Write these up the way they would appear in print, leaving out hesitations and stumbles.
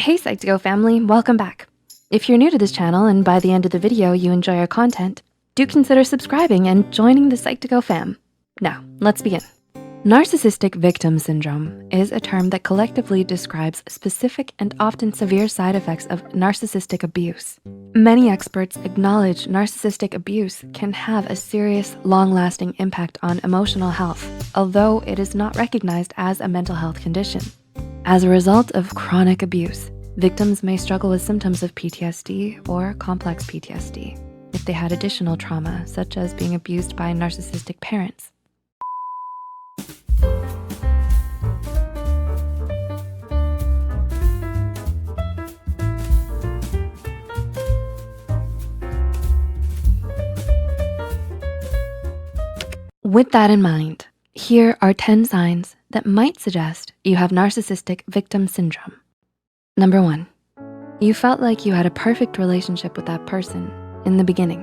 Hey Psych2Go family, welcome back. If you're new to this channel and by the end of the video you enjoy our content, do consider subscribing and joining the Psych2Go fam. Now, let's begin. Narcissistic victim syndrome is a term that collectively describes specific and often severe side effects of narcissistic abuse. Many experts acknowledge narcissistic abuse can have a serious, long-lasting impact on emotional health, although it is not recognized as a mental health condition. As a result of chronic abuse, victims may struggle with symptoms of PTSD or complex PTSD if they had additional trauma, such as being abused by narcissistic parents. With that in mind, here are 10 signs that might suggest you have narcissistic victim syndrome. Number 1, you felt like you had a perfect relationship with that person in the beginning.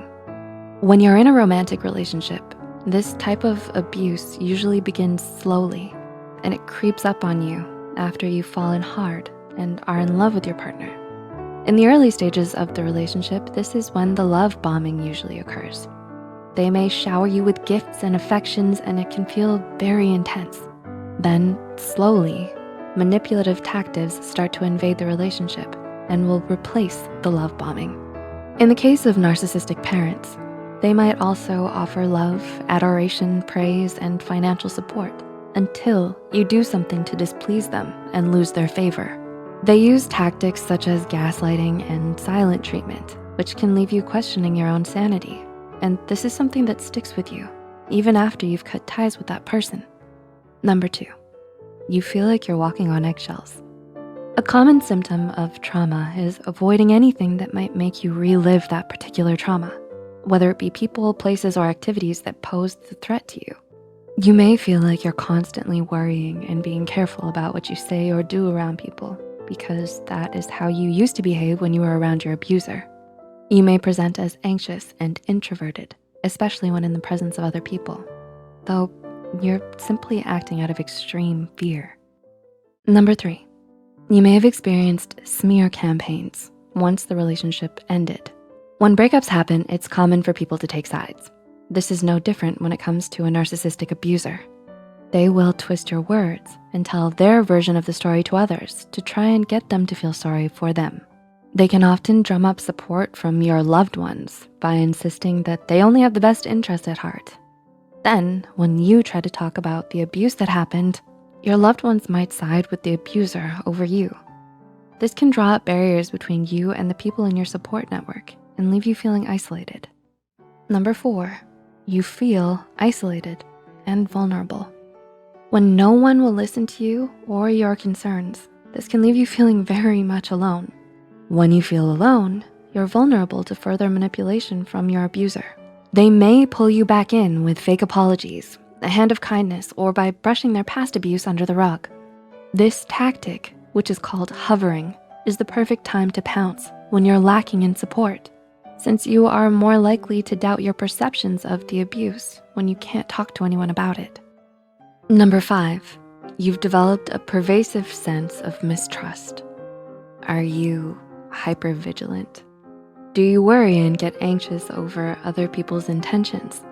When you're in a romantic relationship, this type of abuse usually begins slowly and it creeps up on you after you've fallen hard and are in love with your partner. In the early stages of the relationship, this is when the love bombing usually occurs. They may shower you with gifts and affections and it can feel very intense. Then, slowly, manipulative tactics start to invade the relationship and will replace the love bombing. In the case of narcissistic parents, they might also offer love, adoration, praise, and financial support until you do something to displease them and lose their favor. They use tactics such as gaslighting and silent treatment, which can leave you questioning your own sanity. And this is something that sticks with you, even after you've cut ties with that person. Number 2, you feel like you're walking on eggshells. A common symptom of trauma is avoiding anything that might make you relive that particular trauma, whether it be people, places, or activities that pose the threat to you. You may feel like you're constantly worrying and being careful about what you say or do around people because that is how you used to behave when you were around your abuser. You may present as anxious and introverted, especially when in the presence of other people, though you're simply acting out of extreme fear. Number 3, you may have experienced smear campaigns once the relationship ended. When breakups happen, it's common for people to take sides. This is no different when it comes to a narcissistic abuser. They will twist your words and tell their version of the story to others to try and get them to feel sorry for them. They can often drum up support from your loved ones by insisting that they only have the best interest at heart. Then, when you try to talk about the abuse that happened, your loved ones might side with the abuser over you. This can draw up barriers between you and the people in your support network and leave you feeling isolated. Number 4, you feel isolated and vulnerable. When no one will listen to you or your concerns, this can leave you feeling very much alone. When you feel alone, you're vulnerable to further manipulation from your abuser. They may pull you back in with fake apologies, a hand of kindness, or by brushing their past abuse under the rug. This tactic, which is called hovering, is the perfect time to pounce when you're lacking in support, since you are more likely to doubt your perceptions of the abuse when you can't talk to anyone about it. Number 5, you've developed a pervasive sense of mistrust. Are you hypervigilant? Do you worry and get anxious over other people's intentions?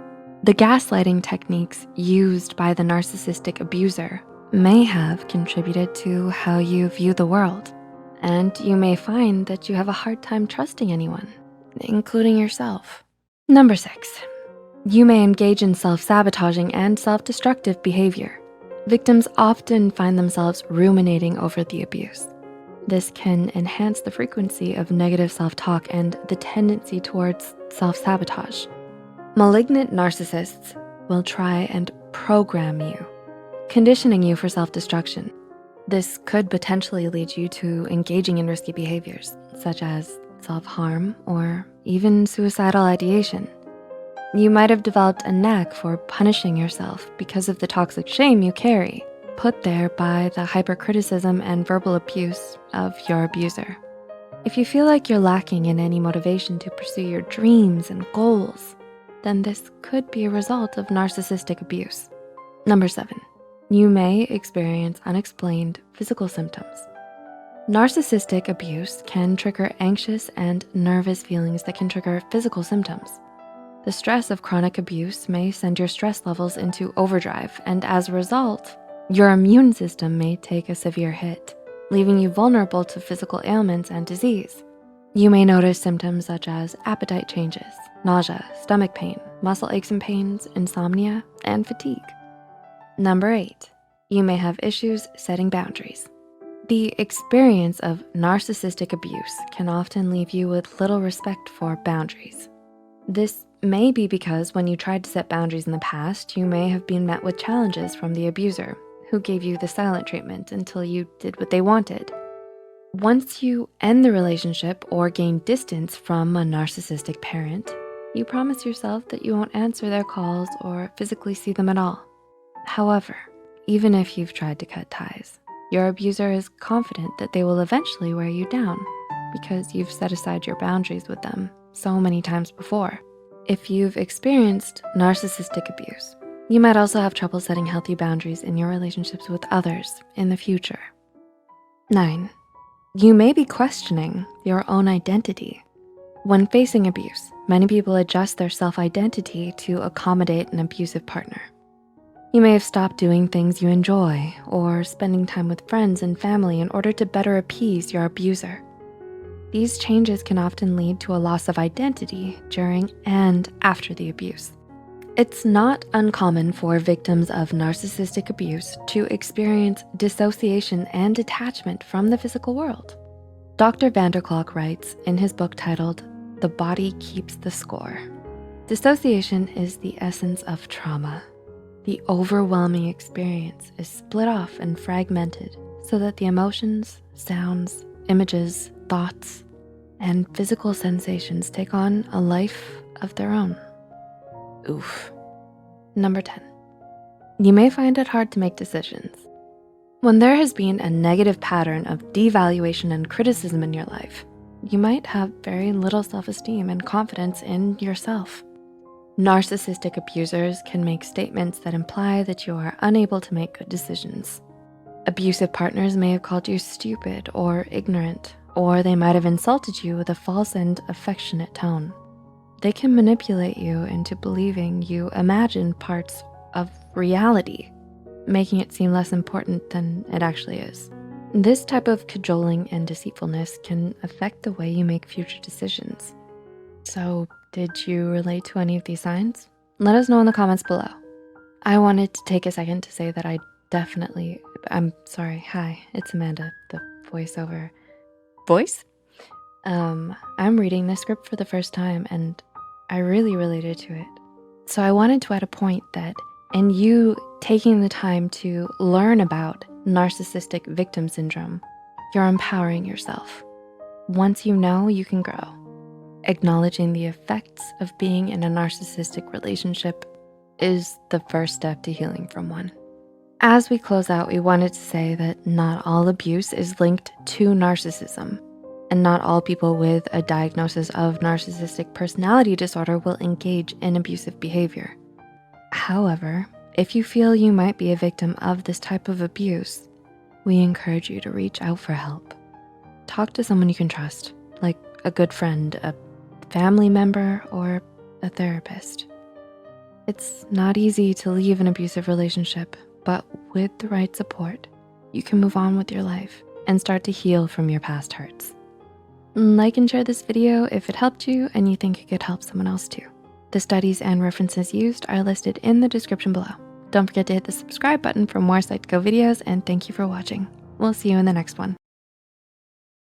The gaslighting techniques used by the narcissistic abuser may have contributed to how you view the world, and you may find that you have a hard time trusting anyone, including yourself. Number 6, you may engage in self-sabotaging and self-destructive behavior. Victims often find themselves ruminating over the abuse. This can enhance the frequency of negative self-talk and the tendency towards self-sabotage. Malignant narcissists will try and program you, conditioning you for self-destruction. This could potentially lead you to engaging in risky behaviors, such as self-harm or even suicidal ideation. You might have developed a knack for punishing yourself because of the toxic shame you carry, put there by the hypercriticism and verbal abuse of your abuser. If you feel like you're lacking in any motivation to pursue your dreams and goals, then this could be a result of narcissistic abuse. Number 7, you may experience unexplained physical symptoms. Narcissistic abuse can trigger anxious and nervous feelings that can trigger physical symptoms. The stress of chronic abuse may send your stress levels into overdrive, and as a result, your immune system may take a severe hit, leaving you vulnerable to physical ailments and disease. You may notice symptoms such as appetite changes, nausea, stomach pain, muscle aches and pains, insomnia, and fatigue. Number 8, you may have issues setting boundaries. The experience of narcissistic abuse can often leave you with little respect for boundaries. This may be because when you tried to set boundaries in the past, you may have been met with challenges from the abuser, who gave you the silent treatment until you did what they wanted. Once you end the relationship or gain distance from a narcissistic parent, you promise yourself that you won't answer their calls or physically see them at all. However, even if you've tried to cut ties, your abuser is confident that they will eventually wear you down because you've set aside your boundaries with them so many times before. If you've experienced narcissistic abuse, you might also have trouble setting healthy boundaries in your relationships with others in the future. 9, you may be questioning your own identity. When facing abuse, many people adjust their self-identity to accommodate an abusive partner. You may have stopped doing things you enjoy or spending time with friends and family in order to better appease your abuser. These changes can often lead to a loss of identity during and after the abuse. It's not uncommon for victims of narcissistic abuse to experience dissociation and detachment from the physical world. Dr. Vanderklok writes in his book titled, "The Body Keeps the Score." Dissociation is the essence of trauma. The overwhelming experience is split off and fragmented so that the emotions, sounds, images, thoughts, and physical sensations take on a life of their own. Oof. Number 10, you may find it hard to make decisions. When there has been a negative pattern of devaluation and criticism in your life, you might have very little self-esteem and confidence in yourself. Narcissistic abusers can make statements that imply that you are unable to make good decisions. Abusive partners may have called you stupid or ignorant, or they might have insulted you with a false and affectionate tone. They can manipulate you into believing you imagine parts of reality, making it seem less important than it actually is. This type of cajoling and deceitfulness can affect the way you make future decisions. So, did you relate to any of these signs? Let us know in the comments below. I wanted to take a second to say that I'm sorry, hi, it's Amanda, the voiceover voice. I'm reading this script for the first time and I really related to it. So I wanted to add a point that in you taking the time to learn about narcissistic victim syndrome, you're empowering yourself. Once you know, you can grow. Acknowledging the effects of being in a narcissistic relationship is the first step to healing from one. As we close out, we wanted to say that not all abuse is linked to narcissism, and not all people with a diagnosis of narcissistic personality disorder will engage in abusive behavior. However, if you feel you might be a victim of this type of abuse, we encourage you to reach out for help. Talk to someone you can trust, like a good friend, a family member, or a therapist. It's not easy to leave an abusive relationship, but with the right support, you can move on with your life and start to heal from your past hurts. Like and share this video if it helped you and you think it could help someone else too. The studies and references used are listed in the description below. Don't forget to hit the subscribe button for more Psych2Go videos, and thank you for watching. We'll see you in the next one.